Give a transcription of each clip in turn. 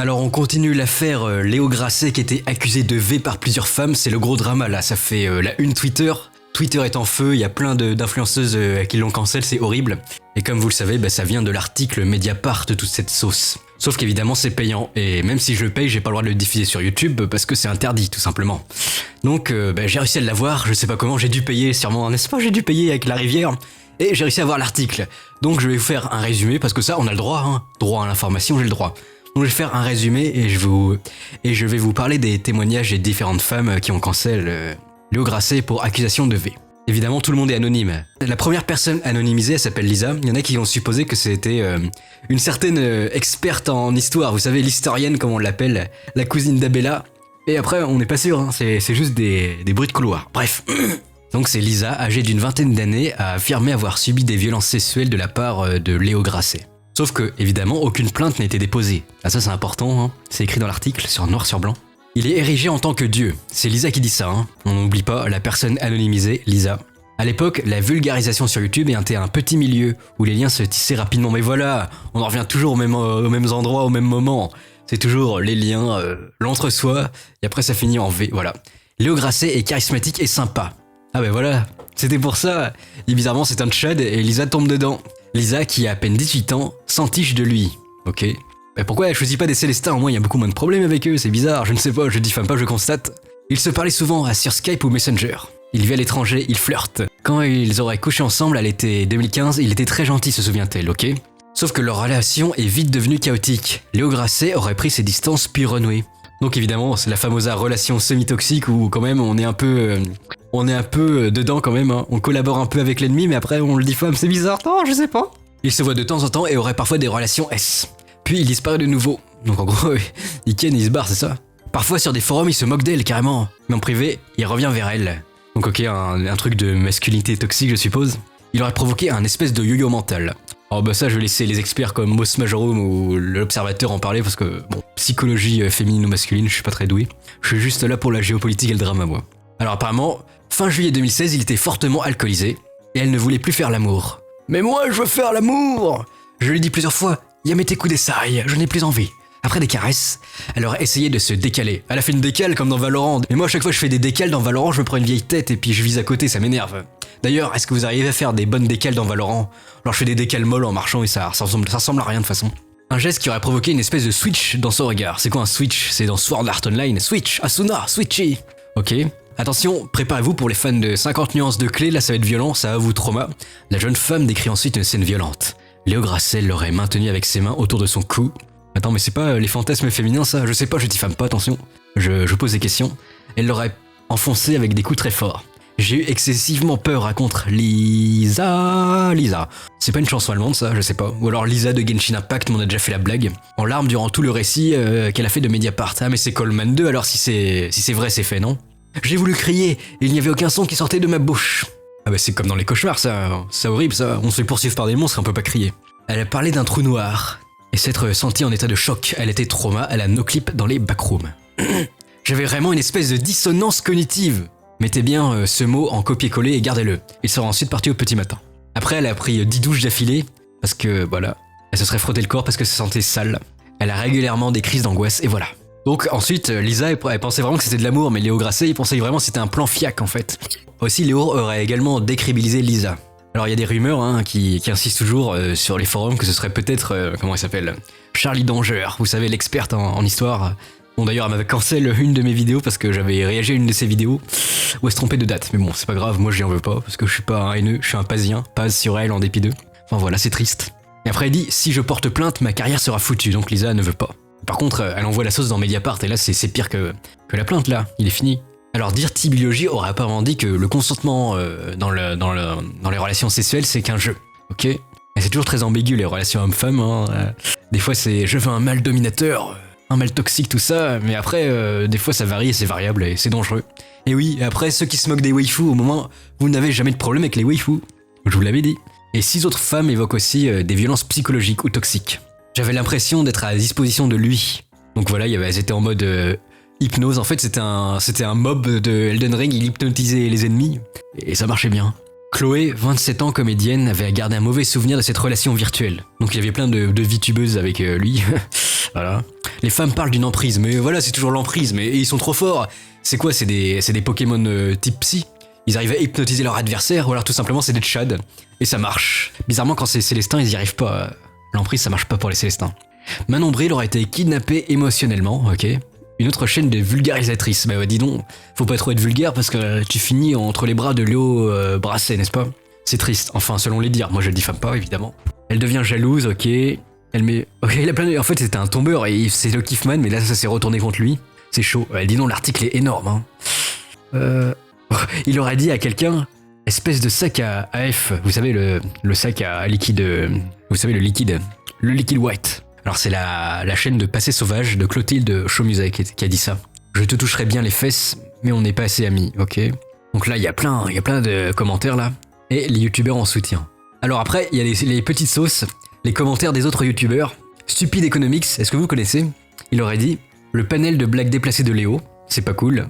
Alors on continue l'affaire Léo Grasset qui était accusé de V par plusieurs femmes, c'est le gros drama là, ça fait la une Twitter. Twitter est en feu, il y a plein d'influenceuses qui l'ont cancel, c'est horrible. Et comme vous le savez, ça vient de l'article Mediapart de toute cette sauce. Sauf qu'évidemment c'est payant, et même si je le paye, j'ai pas le droit de le diffuser sur YouTube parce que c'est interdit tout simplement. Donc j'ai réussi à l'avoir, je sais pas comment, j'ai dû payer sûrement, n'est-ce pas, j'ai dû payer avec la rivière. Et j'ai réussi à avoir l'article. Donc je vais vous faire un résumé, parce que ça on a le droit, hein. Droit à l'information, j'ai le droit. Donc je vais faire un résumé et je vais vous parler des témoignages des différentes femmes qui ont cancel Léo Grasset pour accusation de V. Évidemment, tout le monde est anonyme. La première personne anonymisée, elle s'appelle Lisa. Il y en a qui ont supposé que c'était une certaine experte en histoire. Vous savez, l'historienne, comme on l'appelle, la cousine d'Abella. Et après, on n'est pas sûr, hein. C'est juste des bruits de couloir. Bref. Donc c'est Lisa, âgée d'une vingtaine d'années, a affirmé avoir subi des violences sexuelles de la part de Léo Grasset. Sauf que, évidemment, aucune plainte n'a été déposée. Ah, ça c'est important, hein. C'est écrit dans l'article, sur noir sur blanc. Il est érigé en tant que dieu. C'est Lisa qui dit ça, hein. On n'oublie pas la personne anonymisée, Lisa. À l'époque, la vulgarisation sur YouTube était un petit milieu où les liens se tissaient rapidement. Mais voilà, on en revient toujours aux mêmes endroits, au même moment. C'est toujours les liens, l'entre-soi, et après ça finit en V, voilà. Léo Grasset est charismatique et sympa. Ah ben voilà, c'était pour ça. Et bizarrement, c'est un tchad et Lisa tombe dedans. Lisa, qui a à peine 18 ans, s'entiche de lui. Ok. Mais pourquoi elle choisit pas des Célestins? Au moins, il y a beaucoup moins de problèmes avec eux, c'est bizarre, je ne sais pas, je diffame pas, je constate. Ils se parlaient souvent sur Skype ou Messenger. Il vit à l'étranger, ils flirtent. Quand ils auraient couché ensemble à l'été 2015, il était très gentil, se souvient-elle, ok? Sauf que leur relation est vite devenue chaotique. Léo Grasset aurait pris ses distances puis renoué. Donc évidemment, c'est la fameuse relation semi-toxique où quand même on est un peu dedans quand même, hein. On collabore un peu avec l'ennemi mais après on le diffame, c'est bizarre, non je sais pas. Ils se voient de temps en temps et auraient parfois des relations S. Puis il disparaît de nouveau. Donc en gros, il ken, il se barre, c'est ça. Parfois sur des forums il se moque d'elle carrément, mais en privé il revient vers elle. Donc ok, un truc de masculinité toxique je suppose. Il aurait provoqué un espèce de yo-yo mental. Alors bah ça je vais laisser les experts comme Moss Majorum ou l'Observateur en parler parce que bon, psychologie féminine ou masculine, je suis pas très doué. Je suis juste là pour la géopolitique et le drama moi. Alors apparemment, fin juillet 2016, il était fortement alcoolisé et elle ne voulait plus faire l'amour. Mais moi je veux faire l'amour! Je lui ai dit plusieurs fois, Yamete Kudesai, je n'ai plus envie. Après des caresses, elle aurait essayé de se décaler. Elle a fait une décale comme dans Valorant. Et moi à chaque fois que je fais des décales dans Valorant, je me prends une vieille tête et puis je vise à côté, ça m'énerve. D'ailleurs, est-ce que vous arrivez à faire des bonnes décales dans Valorant? Alors je fais des décales molles en marchant et ça ressemble à rien de toute façon. Un geste qui aurait provoqué une espèce de switch dans son regard. C'est quoi un switch? C'est dans Sword Art Online. Switch, Asuna, switchy. Ok. Attention, préparez-vous pour les fans de 50 nuances de clés, là ça va être violent, ça va vous trauma. La jeune femme décrit ensuite une scène violente. Léo Grasset l'aurait maintenue avec ses mains autour de son cou. Attends, mais c'est pas les fantasmes féminins ça? Je sais pas, je diffame pas, attention. Je pose des questions. Elle l'aurait enfoncé avec des coups très forts. J'ai eu excessivement peur, raconte Lisa. C'est pas une chanson allemande ça, je sais pas. Ou alors Lisa de Genshin Impact m'en a déjà fait la blague. En larmes durant tout le récit qu'elle a fait de Mediapart. Ah mais c'est Coleman 2 alors si c'est vrai c'est fait, non? J'ai voulu crier et il n'y avait aucun son qui sortait de ma bouche. Ah bah c'est comme dans les cauchemars ça, c'est horrible ça, on se fait poursuivre par des monstres, on peut pas crier. Elle a parlé d'un trou noir et s'être sentie en état de choc, elle était trauma, elle a no-clip dans les backrooms. J'avais vraiment une espèce de dissonance cognitive. Mettez bien ce mot en copier-coller et gardez-le. Il sera ensuite parti au petit matin. Après elle a pris 10 douches d'affilée parce que voilà, elle se serait frotté le corps parce que se sentait sale. Elle a régulièrement des crises d'angoisse et voilà. Donc ensuite, Lisa, elle pensait vraiment que c'était de l'amour, mais Léo Grasset, il pensait vraiment que c'était un plan fiac en fait. Aussi, Léo aurait également décrédibilisé Lisa. Alors il y a des rumeurs hein, qui insistent toujours sur les forums que ce serait peut-être, comment elle s'appelle, Charlie Danger, vous savez, l'experte en histoire. Bon d'ailleurs, elle m'avait cancel une de mes vidéos parce que j'avais réagi à une de ses vidéos où elle se trompait de date. Mais bon, c'est pas grave, moi j'y en veux pas, parce que je suis pas un haineux, je suis un pasien, pase sur elle en dépit d'eux. Enfin voilà, c'est triste. Et après elle dit, si je porte plainte, ma carrière sera foutue, donc Lisa ne veut pas. Par contre, elle envoie la sauce dans Mediapart, et là c'est pire que la plainte, là, il est fini. Alors Dirty Biology aurait apparemment dit que le consentement dans les relations sexuelles, c'est qu'un jeu, ok? Et c'est toujours très ambigu, les relations hommes-femmes, hein. Des fois c'est « je veux un mâle dominateur », un mâle toxique, tout ça, mais après, des fois ça varie et c'est variable et c'est dangereux. Et oui, après, ceux qui se moquent des waifus, au moment, vous n'avez jamais de problème avec les waifus, je vous l'avais dit. Et 6 autres femmes évoquent aussi des violences psychologiques ou toxiques. J'avais l'impression d'être à la disposition de lui. Donc voilà, elles étaient en mode hypnose. En fait, c'était un mob de Elden Ring, il hypnotisait les ennemis. Et ça marchait bien. Chloé, 27 ans, comédienne, avait gardé un mauvais souvenir de cette relation virtuelle. Donc il y avait plein de VTubeuses avec lui. Voilà. Les femmes parlent d'une emprise, mais voilà, c'est toujours l'emprise, mais ils sont trop forts. C'est quoi? C'est des Pokémon type psy. Ils arrivent à hypnotiser leur adversaire, ou alors tout simplement c'est des Tchad. Et ça marche. Bizarrement, quand c'est Célestin, ils y arrivent pas. L'emprise, ça marche pas pour les Célestins. Manon Bril aurait été kidnappée émotionnellement, ok. Une autre chaîne de vulgarisatrices. Bah ouais, dis donc, faut pas trop être vulgaire parce que tu finis entre les bras de Léo Brasset, n'est-ce pas? C'est triste, enfin selon les dires, moi je le diffame pas évidemment. Elle devient jalouse, ok. Elle met... Ok, il a plein de... En fait c'était un tombeur et c'est le Kiffman, mais là ça s'est retourné contre lui. C'est chaud. Dis donc, l'article est énorme. Hein. Il aurait dit à quelqu'un, espèce de sac à F, vous savez le sac à liquide... Vous savez le liquide white. Alors c'est la chaîne de Passé Sauvage de Clotilde Chaumusat qui a dit ça. Je te toucherai bien les fesses, mais on n'est pas assez amis, ok. Donc là il y a plein de commentaires là. Et les youtubeurs en soutien. Alors après, il y a les petites sauces, les commentaires des autres youtubeurs. Stupide Economics, est-ce que vous connaissez? Il aurait dit, le panel de blagues déplacées de Léo, c'est pas cool.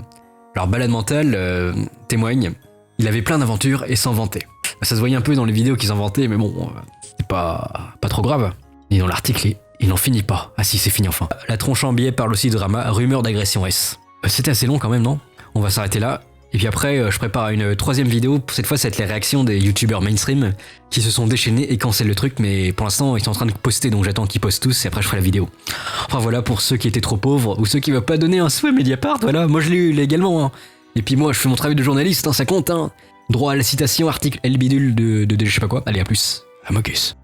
Alors Balade Mentale témoigne, il avait plein d'aventures et s'en vantait. Ça se voyait un peu dans les vidéos qu'ils en vantaient, mais bon, c'est pas trop grave. Et dans l'article, il n'en finit pas. Ah si, c'est fini enfin. La tronche en biais parle aussi de drama, rumeur d'agression S. C'était assez long quand même, non? On va s'arrêter là. Et puis après, je prépare une troisième vidéo. Cette fois, ça va être les réactions des youtubeurs mainstream qui se sont déchaînés et cancellent le truc. Mais pour l'instant, ils sont en train de poster, donc j'attends qu'ils postent tous et après je ferai la vidéo. Enfin voilà, pour ceux qui étaient trop pauvres ou ceux qui ne veulent pas donner un souhait Mediapart, voilà, moi je l'ai eu légalement. Hein. Et puis moi, je fais mon travail de journaliste, hein, ça compte. Hein. Droit à la citation, article L bidule de je sais pas quoi. Allez, à plus. Amogus.